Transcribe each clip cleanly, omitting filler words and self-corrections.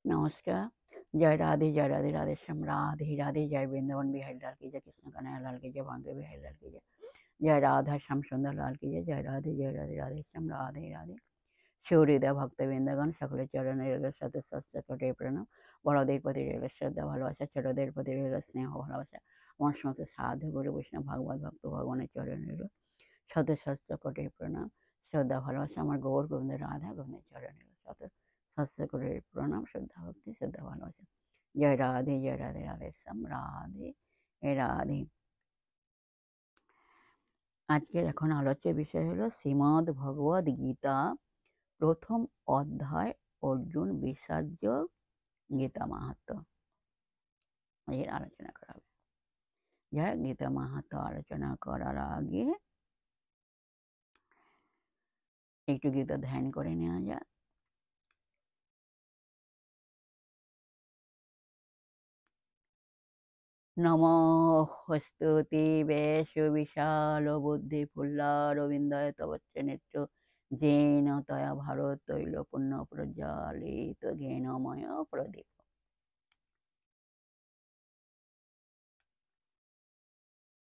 नमस्कार। जय राधे राधे श्याम राधे राधे। जय वृंदावन बिहारी लाल की जय, कृष्ण कन्हैया लाल की जय, भांगे बिहारी लाल की जय, जय राधा श्याम सुंदर लाल की जय। जय राधे राधे श्याम राधे राधे। সুহৃদয় ভক্তবৃন্দগণ সকলের চরণে রইল শত সহস্র কোটি প্রণাম। বড়দের প্রতি রইল শ্রদ্ধা ভালোবাসা, ছোটদের প্রতি রইল স্নেহ ভালোবাসা। আমার সমস্ত সাধু গুরু বৈষ্ণব ভাগবত ভক্ত ভগবানের চরণে রইল শত সহস্র কোটি প্রণাম, শ্রদ্ধা ভালোবাসা। আমার গৌর গোবিন্দ রাধা গোবিন্দের চরণে রইল শত সহস্র কোটি প্রণাম, শ্রদ্ধা ভক্তি, শ্রদ্ধা ভালোবাসা। জয় রাধে রাধে শ্যাম রাধে রাধে। আজকের এখন আলোচ্য বিষয় হলো শ্রীমদ্ ভগবদ গীতা প্রথম অধ্যায় অর্জুন বিষাজ্য গীতা মাহাত্ম্য এর আলোচনা করা হবে। যাই গীতা মাহাত্ম্য আলোচনা করার আগে একটু গীতা ধ্যান করে নেওয়া যাক। নমস্তুতে বেশ বিশাল বুদ্ধি ফুল্লারবিন্দায় তবচ্চ নেত্র যেন তয়া ভারত তৈল পুণ্য প্রজ্বালিত জ্ঞানময় প্রদীপ।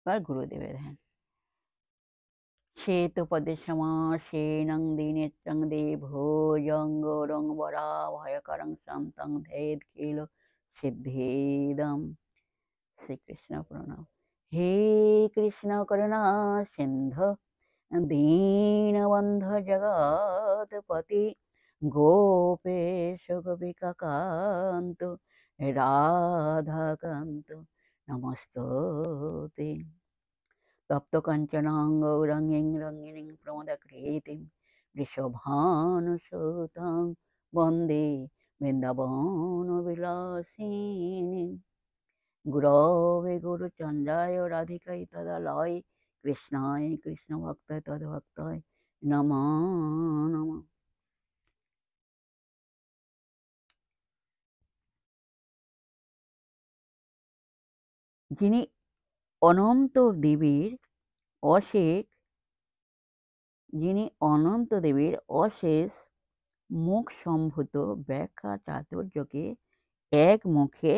এবার গুরুদেবের ধ্যান। শ্বেতপদে সমাসেনং দীনেত্রং দেভোজঙ্গরং বরাভয়করং শান্তং ধৈর্যখিল সিদ্ধিদম। শ্রীকৃষ্ণ প্রণাম। হে কৃষ্ণ করুণা সিন্ধু দীনবন্ধ জগৎপতি গোপেশ গোপিকাকান্ত রাধাকান্ত নমস্তুতে। তপ্ত কাঞ্চনাং গৌরাঙ্গীং রঙ্গিনীং প্রমদাকৃতিং বৃষভানুসুতাং বন্দে বৃন্দাবন বিলাসিনীং। গুরবে গুরুচন্দ্রায় রাধিকাই তদালয় কৃষ্ণায় কৃষ্ণ ভক্তায় তদ্ভক্তায় নমো নমঃ। যিনি অনন্ত দেবীর অশেষ মুখ সম্ভূত ব্যাখ্যা চাতুর্যকে এক মুখে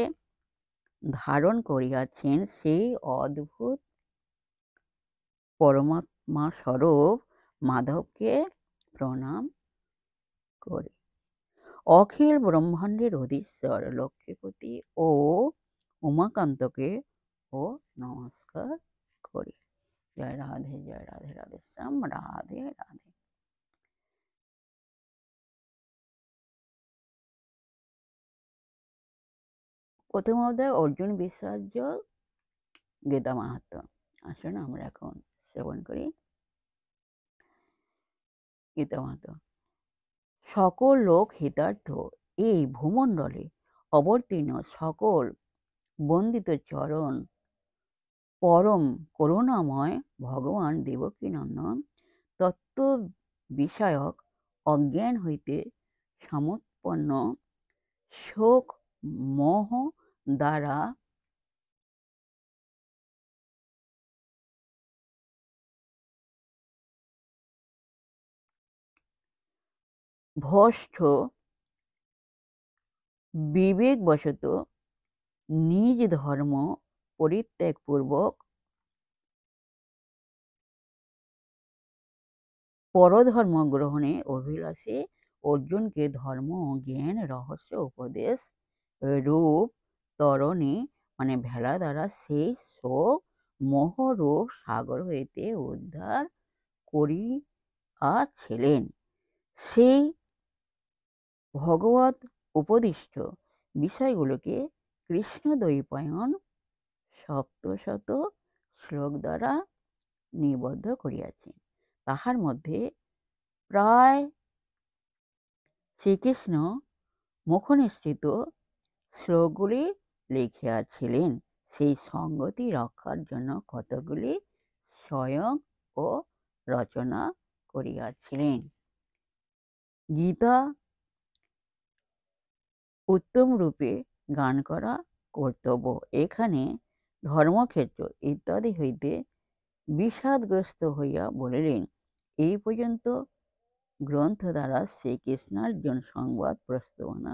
ধারণ করিয়াছেন, সেই অদ্ভুত পরমাত্মা স্বরূপ মাধবকে প্রণাম করি। অখিল ব্রহ্মাণ্ডের অধীশ্বর লক্ষ্মীপতি ও উমাকান্তকে ও নমস্কার করি। জয় রাধে রাধে শ্যাম রাধে রাধে। প্রথম অধ্যায় অর্জুন বিষাজ্য গীতা মাহাত্ম্য। আসুন আমরা এখন শ্রবণ করি গীতা মাহাত্ম্য। সকল লোক হিতার্থ এই ভূমণ্ডলে অবতীর্ণ সকল বন্দিত চরণ পরম করুণাময় ভগবান দেবকীনন্দন তত্ত্ব বিষয়ক অজ্ঞান হইতে সমুৎপন্ন শোক মোহ দ্বারা ভ্রষ্ট বিবেকবশত নিজ ধর্ম পরিত্যাগপূর্বক পরধর্ম গ্রহণে অভিলাষী অর্জুনকে ধর্ম ও জ্ঞান রহস্য উপদেশ রূপ তরণী মানে ভেলা দ্বারা সেই শোক মোহরূপ সাগর হইতে উদ্ধার করিয়াছিলেন। সেই ভগবত উপদিষ্ট বিষয়গুলোকে কৃষ্ণদ্বৈপায়ন সপ্তশত শ্লোক দ্বারা নিবদ্ধ করিয়াছেন। তাহার মধ্যে প্রায় শ্রীকৃষ্ণ মুখনিসৃত শ্লোকগুলি লিখিয়াছিলেন। সেই সঙ্গতি রক্ষার জন্য কতগুলি স্বয়ং ও রচনা করিয়াছিলেন। গীতা উত্তম রূপে গান করা কর্তব্য। এখানে ধর্মক্ষেত্র ইত্যাদি হইতে বিষাদগ্রস্ত হইয়া বলিলেন। এই পর্যন্ত গ্রন্থ দ্বারা শ্রীকৃষ্ণার্জুন সংবাদ প্রস্তাবনা